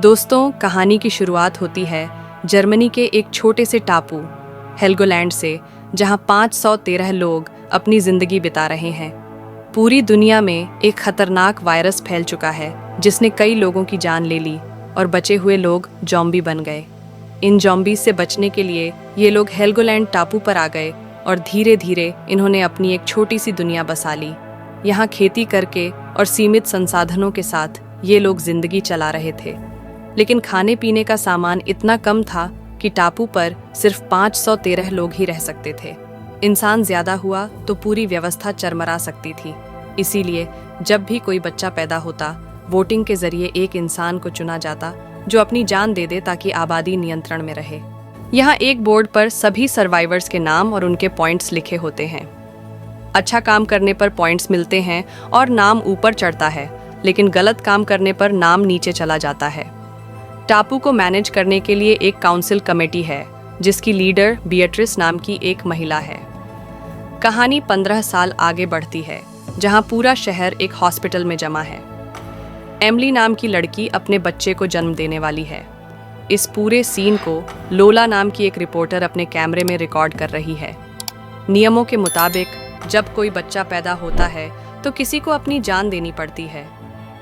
दोस्तों, कहानी की शुरुआत होती है जर्मनी के एक छोटे से टापू हेल्गोलैंड से, जहां 513 लोग अपनी जिंदगी बिता रहे हैं। पूरी दुनिया में एक खतरनाक वायरस फैल चुका है जिसने कई लोगों की जान ले ली और बचे हुए लोग ज़ॉम्बी बन गए। इन ज़ॉम्बी से बचने के लिए ये लोग हेल्गोलैंड टापू पर आ गए और धीरे धीरे इन्होंने अपनी एक छोटी सी दुनिया बसा ली। यहाँ खेती करके और सीमित संसाधनों के साथ ये लोग जिंदगी चला रहे थे, लेकिन खाने पीने का सामान इतना कम था कि टापू पर सिर्फ 513 लोग ही रह सकते थे। इंसान ज्यादा हुआ तो पूरी व्यवस्था चरमरा सकती थी। इसीलिए जब भी कोई बच्चा पैदा होता, वोटिंग के जरिए एक इंसान को चुना जाता जो अपनी जान दे दे ताकि आबादी नियंत्रण में रहे। यहाँ एक बोर्ड पर सभी सर्वाइवर्स के नाम और उनके पॉइंट्स लिखे होते हैं। अच्छा काम करने पर पॉइंट्स मिलते हैं और नाम ऊपर चढ़ता है, लेकिन गलत काम करने पर नाम नीचे चला जाता है। टापू को मैनेज करने के लिए एक काउंसिल कमेटी है जिसकी लीडर बिएट्रिस नाम की एक महिला है। कहानी 15 साल आगे बढ़ती है, जहां पूरा शहर एक हॉस्पिटल में जमा है। एमिली नाम की लड़की अपने बच्चे को जन्म देने वाली है। इस पूरे सीन को लोला नाम की एक रिपोर्टर अपने कैमरे में रिकॉर्ड कर रही है। नियमों के मुताबिक जब कोई बच्चा पैदा होता है तो किसी को अपनी जान देनी पड़ती है।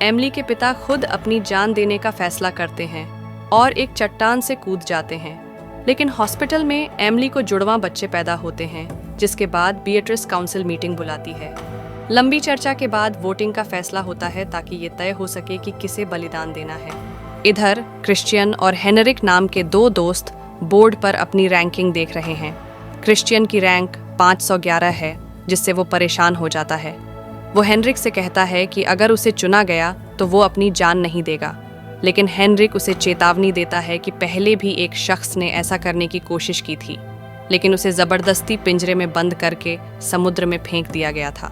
एमिली के पिता खुद अपनी जान देने का फैसला करते हैं और एक चट्टान से कूद जाते हैं, लेकिन हॉस्पिटल में एमिली को जुड़वां बच्चे पैदा होते हैं, जिसके बाद बिएट्रिस काउंसिल मीटिंग बुलाती है। लंबी चर्चा के बाद वोटिंग का फैसला होता है ताकि ये तय हो सके कि किसे बलिदान देना है। इधर क्रिश्चियन और हेनरिक नाम के दो दोस्त बोर्ड पर अपनी रैंकिंग देख रहे हैं। क्रिश्चियन की रैंक 511 है, जिससे वो परेशान हो जाता है। वो हेनरिक से कहता है कि अगर उसे चुना गया तो वो अपनी जान नहीं देगा, लेकिन हेनरिक उसे चेतावनी देता है कि पहले भी एक शख्स ने ऐसा करने की कोशिश की थी, लेकिन उसे ज़बरदस्ती पिंजरे में बंद करके समुद्र में फेंक दिया गया था।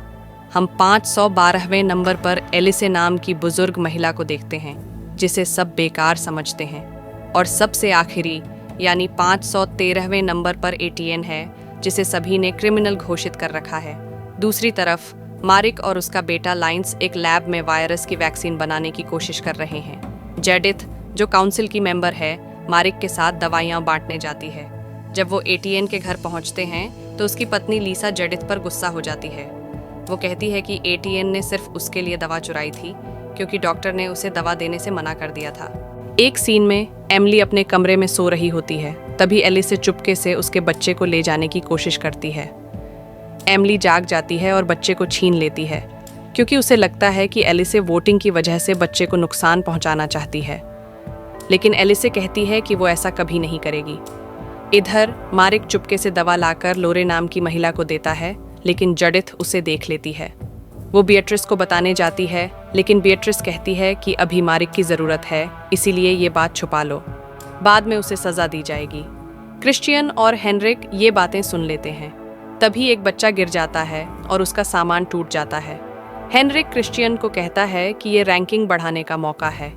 हम 512वें नंबर पर एलिसे नाम की बुजुर्ग महिला को देखते हैं, जिसे सब बेकार समझते हैं। और सबसे आखिरी यानी 513वें नंबर पर एटीएन है, जिसे सभी ने क्रिमिनल घोषित कर रखा है। दूसरी तरफ मारिक और उसका बेटा लाइंस एक लैब में वायरस की वैक्सीन बनाने की कोशिश कर रहे हैं। जेडिथ, जो काउंसिल की मेंबर है, मारिक के साथ दवाइयां बांटने जाती है। जब वो एटीएन के घर पहुंचते हैं तो उसकी पत्नी लीसा जेडिथ पर गुस्सा हो जाती है। वो कहती है कि एटीएन ने सिर्फ उसके लिए दवा चुराई थी, क्योंकि डॉक्टर ने उसे दवा देने से मना कर दिया था। एक सीन में एमिली अपने कमरे में सो रही होती है, तभी एलिसे चुपके से उसके बच्चे को ले जाने की कोशिश करती है। एमिली जाग जाती है और बच्चे को छीन लेती है, क्योंकि उसे लगता है कि एलिसे वोटिंग की वजह से बच्चे को नुकसान पहुंचाना चाहती है, लेकिन एलिसे कहती है कि वो ऐसा कभी नहीं करेगी। इधर मारिक चुपके से दवा लाकर लोरे नाम की महिला को देता है, लेकिन जेडिथ उसे देख लेती है। वो बिएट्रिस को बताने जाती है, लेकिन बिएट्रिस कहती है कि अभी मारिक की ज़रूरत है, इसीलिए ये बात छुपा लो, बाद में उसे सज़ा दी जाएगी। क्रिश्चियन और हेनरिक ये बातें सुन लेते हैं। तभी एक बच्चा गिर जाता है और उसका सामान टूट जाता है। हेनरिक क्रिश्चियन को कहता है कि ये रैंकिंग बढ़ाने का मौका है।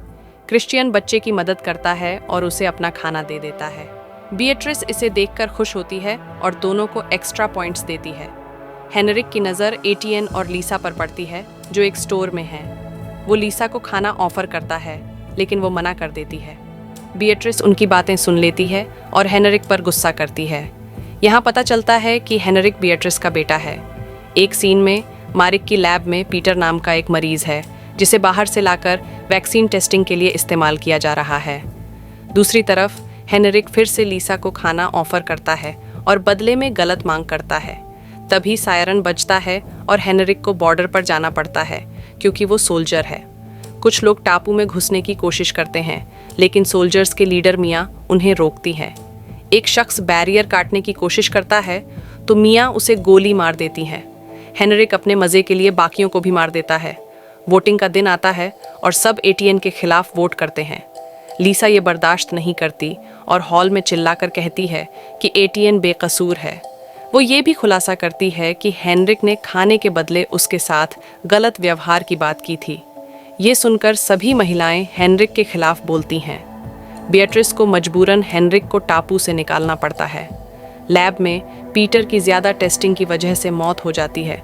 क्रिश्चियन बच्चे की मदद करता है और उसे अपना खाना दे देता है। बिएट्रिस इसे देखकर खुश होती है और दोनों को एक्स्ट्रा पॉइंट्स देती है। हेनरिक की नज़र एटीएन और लीसा पर पड़ती है, जो एक स्टोर में है। वो लीसा को खाना ऑफर करता है, लेकिन वो मना कर देती है। बिएट्रिस उनकी बातें सुन लेती है और हेनरिक पर गुस्सा करती है। यहाँ पता चलता है कि हेनरिक बिएट्रिस का बेटा है। एक सीन में मारिक की लैब में पीटर नाम का एक मरीज है, जिसे बाहर से लाकर वैक्सीन टेस्टिंग के लिए इस्तेमाल किया जा रहा है। दूसरी तरफ हेनरिक फिर से लीसा को खाना ऑफर करता है और बदले में गलत मांग करता है। तभी सायरन बजता है और हेनरिक को बॉर्डर पर जाना पड़ता है, क्योंकि वो सोल्जर है। कुछ लोग टापू में घुसने की कोशिश करते हैं, लेकिन सोल्जर्स के लीडर मिया उन्हें रोकती है। एक शख्स बैरियर काटने की कोशिश करता है तो मिया उसे गोली मार देती है। हेनरिक अपने मज़े के लिए बाकियों को भी मार देता है। वोटिंग का दिन आता है और सब एटीएन के खिलाफ वोट करते हैं। लीसा ये बर्दाश्त नहीं करती और हॉल में चिल्लाकर कहती है कि एटीएन बेकसूर है। वो ये भी खुलासा करती है कि हेनरिक ने खाने के बदले उसके साथ गलत व्यवहार की बात की थी। ये सुनकर सभी महिलाएं हेनरिक के खिलाफ बोलती हैं। बिएट्रिस को मजबूरन हेनरिक को टापू से निकालना पड़ता है। लैब में पीटर की ज़्यादा टेस्टिंग की वजह से मौत हो जाती है।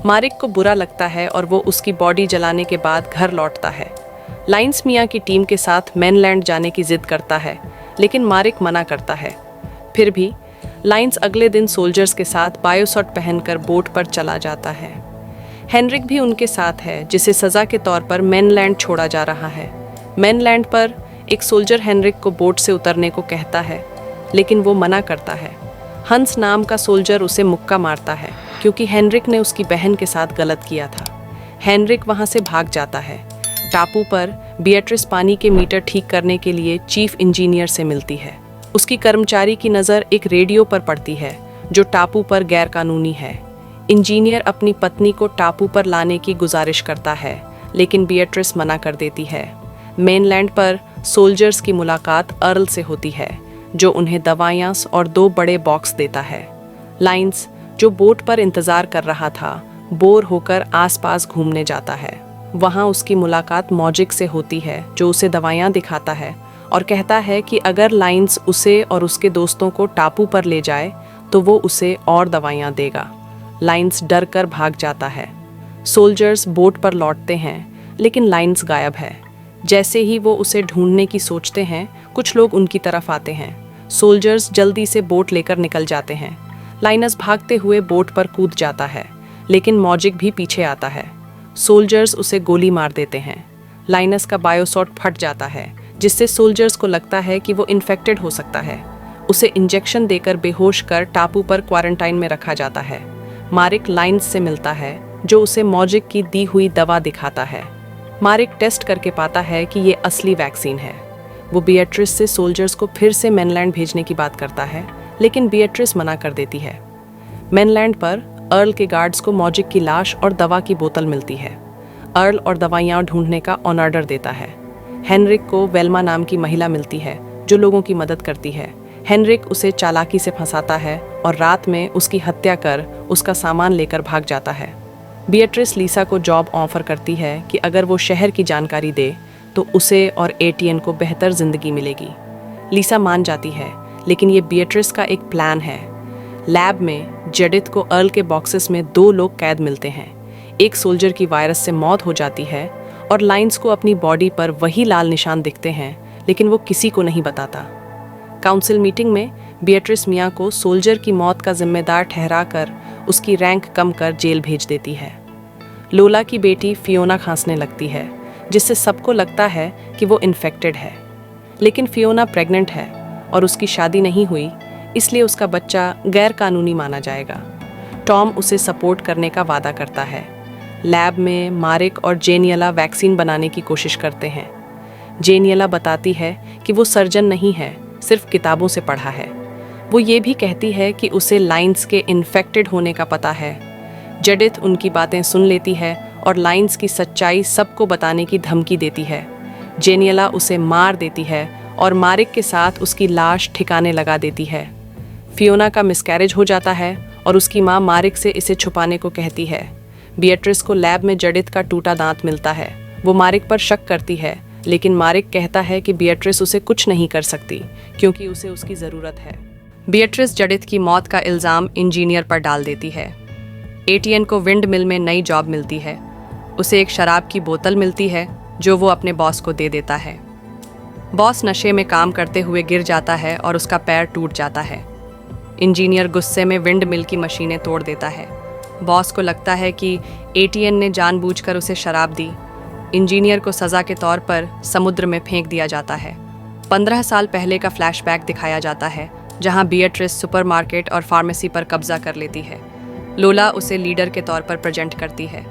मारिक को बुरा लगता है और वो उसकी बॉडी जलाने के बाद घर लौटता है। लाइंस मिया की टीम के साथ मेनलैंड जाने की जिद करता है, लेकिन मारिक मना करता है। फिर भी लाइंस अगले दिन सोल्जर्स के साथ बायोसॉट पहनकर बोट पर चला जाता है। हेनरिक भी उनके साथ है, जिसे सज़ा के तौर पर मेनलैंड छोड़ा जा रहा है। मेनलैंड पर एक सोल्जर हेनरिक को बोट से उतरने को कहता है, लेकिन वो मना करता है। हंस नाम का सोल्जर उसे मुक्का मारता है, क्योंकि हेनरिक ने उसकी बहन के साथ गलत किया था। हेनरिक वहाँ से भाग जाता है। टापू पर बिएट्रिस पानी के मीटर ठीक करने के लिए चीफ इंजीनियर से मिलती है। उसकी कर्मचारी की नज़र एक रेडियो पर पड़ती है, जो टापू पर गैरकानूनी है। इंजीनियर अपनी पत्नी को टापू पर लाने की गुजारिश करता है, लेकिन बिएट्रिस मना कर देती है। मेनलैंड पर सोल्जर्स की मुलाकात अर्ल से होती है, जो उन्हें दवाइयाँ और 2 बड़े बॉक्स देता है। लाइंस, जो बोट पर इंतज़ार कर रहा था, बोर होकर आसपास घूमने जाता है। वहाँ उसकी मुलाकात मॉजिक से होती है, जो उसे दवाइयाँ दिखाता है और कहता है कि अगर लाइंस उसे और उसके दोस्तों को टापू पर ले जाए तो वो उसे और दवाइयाँ देगा। लाइंस डर कर भाग जाता है। सोल्जर्स बोट पर लौटते हैं, लेकिन लाइंस गायब है। जैसे ही वो उसे ढूंढने की सोचते हैं, कुछ लोग उनकी तरफ आते हैं। सोल्जर्स जल्दी से बोट लेकर निकल जाते हैं। लाइनस भागते हुए बोट पर कूद जाता है, लेकिन मॉजिक भी पीछे आता है। सोल्जर्स उसे गोली मार देते हैं। लाइनस का बायोसॉट फट जाता है, जिससे सोल्जर्स को लगता है कि वो इन्फेक्टेड हो सकता है। उसे इंजेक्शन देकर बेहोश कर टापू पर क्वारंटाइन में रखा जाता है। मारिक लाइंस से मिलता है, जो उसे मॉजिक की दी हुई दवा दिखाता है। मारिक टेस्ट करके पाता है कि ये असली वैक्सीन है। वो बिएट्रिस से सोल्जर्स को फिर से मेनलैंड भेजने की बात करता है, लेकिन बिएट्रिस मना कर देती है। मेनलैंड पर अर्ल के गार्ड्स को मॉजिक की लाश और दवा की बोतल मिलती है। अर्ल और दवाइयाँ ढूंढने का ऑन ऑर्डर देता है। हेनरिक को वेल्मा नाम की महिला मिलती है, जो लोगों की मदद करती है। हेनरिक उसे चालाकी से फंसाता है और रात में उसकी हत्या कर उसका सामान लेकर भाग जाता है। बिएट्रिस लीसा को जॉब ऑफर करती है कि अगर वो शहर की जानकारी दे तो उसे और एटीएन को बेहतर जिंदगी मिलेगी। लीसा मान जाती है, लेकिन ये बिएट्रिस का एक प्लान है। लैब में जेडिथ को अर्ल के बॉक्सेस में 2 लोग कैद मिलते हैं। एक सोल्जर की वायरस से मौत हो जाती है और लाइंस को अपनी बॉडी पर वही लाल निशान दिखते हैं, लेकिन वो किसी को नहीं बताता। काउंसिल मीटिंग में बिएट्रिस मिया को सोल्जर की मौत का जिम्मेदार ठहराकर उसकी रैंक कम कर जेल भेज देती है। लोला की बेटी फियोना खांसने लगती है, जिससे सबको लगता है कि वो इन्फेक्टेड है। लेकिन फियोना प्रेग्नेंट है और उसकी शादी नहीं हुई, इसलिए उसका बच्चा गैर कानूनी माना जाएगा। टॉम उसे सपोर्ट करने का वादा करता है। लैब में मारिक और जेनियला वैक्सीन बनाने की कोशिश करते हैं। जेनियला बताती है कि वो सर्जन नहीं है, सिर्फ किताबों से पढ़ा है। वो ये भी कहती है कि उसे लाइंस के इन्फेक्टेड होने का पता है। जेडिथ उनकी बातें सुन लेती है और लाइंस की सच्चाई सबको बताने की धमकी देती है। जेनियला उसे मार देती है और मारिक के साथ उसकी लाश ठिकाने लगा देती है। फियोना का मिसकैरेज हो जाता है और उसकी माँ मारिक से इसे छुपाने को कहती है। बिएट्रिस को लैब में जेडिथ का टूटा दांत मिलता है। वो मारिक पर शक करती है, लेकिन मारिक कहता है कि बिएट्रिस उसे कुछ नहीं कर सकती, क्योंकि उसे उसकी ज़रूरत है। बिएट्रिस जेडिथ की मौत का इल्ज़ाम इंजीनियर पर डाल देती है। एटीएन को विंड मिल में नई जॉब मिलती है। उसे एक शराब की बोतल मिलती है, जो वो अपने बॉस को दे देता है। बॉस नशे में काम करते हुए गिर जाता है और उसका पैर टूट जाता है। इंजीनियर गुस्से में विंड मिल की मशीनें तोड़ देता है। बॉस को लगता है कि एटीएन ने जानबूझकर उसे शराब दी। इंजीनियर को सज़ा के तौर पर समुद्र में फेंक दिया जाता है। 15 साल पहले का फ्लैशबैक दिखाया जाता है, जहां बिएट्रिस सुपरमार्केट और फार्मेसी पर कब्जा कर लेती है। लोला उसे लीडर के तौर पर प्रेजेंट करती है।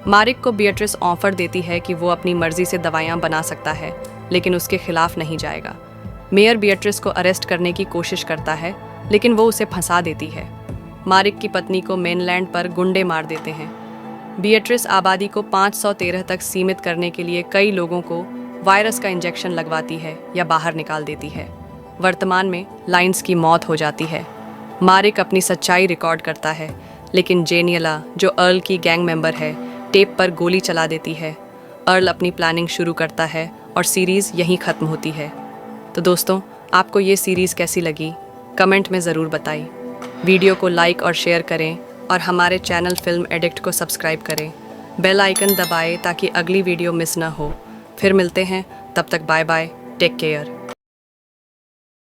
मारिक को बिएट्रिस ऑफर देती है कि वो अपनी मर्जी से दवाइयाँ बना सकता है, लेकिन उसके खिलाफ नहीं जाएगा। मेयर बिएट्रिस को अरेस्ट करने की कोशिश करता है, लेकिन वो उसे फंसा देती है। मारिक की पत्नी को मेनलैंड पर गुंडे मार देते हैं। बिएट्रिस आबादी को 513 तक सीमित करने के लिए कई लोगों को वायरस का इंजेक्शन लगवाती है या बाहर निकाल देती है। वर्तमान में लाइंस की मौत हो जाती है। मारिक अपनी सच्चाई रिकॉर्ड करता है, लेकिन जेनियला, जो अर्ल की गैंग मेंबर है, टेप पर गोली चला देती है। अर्ल अपनी प्लानिंग शुरू करता है और सीरीज़ यहीं ख़त्म होती है। तो दोस्तों, आपको ये सीरीज़ कैसी लगी कमेंट में ज़रूर बताइए। वीडियो को लाइक और शेयर करें और हमारे चैनल फिल्म एडिक्ट को सब्सक्राइब करें। बेल आइकन दबाएं ताकि अगली वीडियो मिस ना हो। फिर मिलते हैं, तब तक बाय बाय, टेक केयर।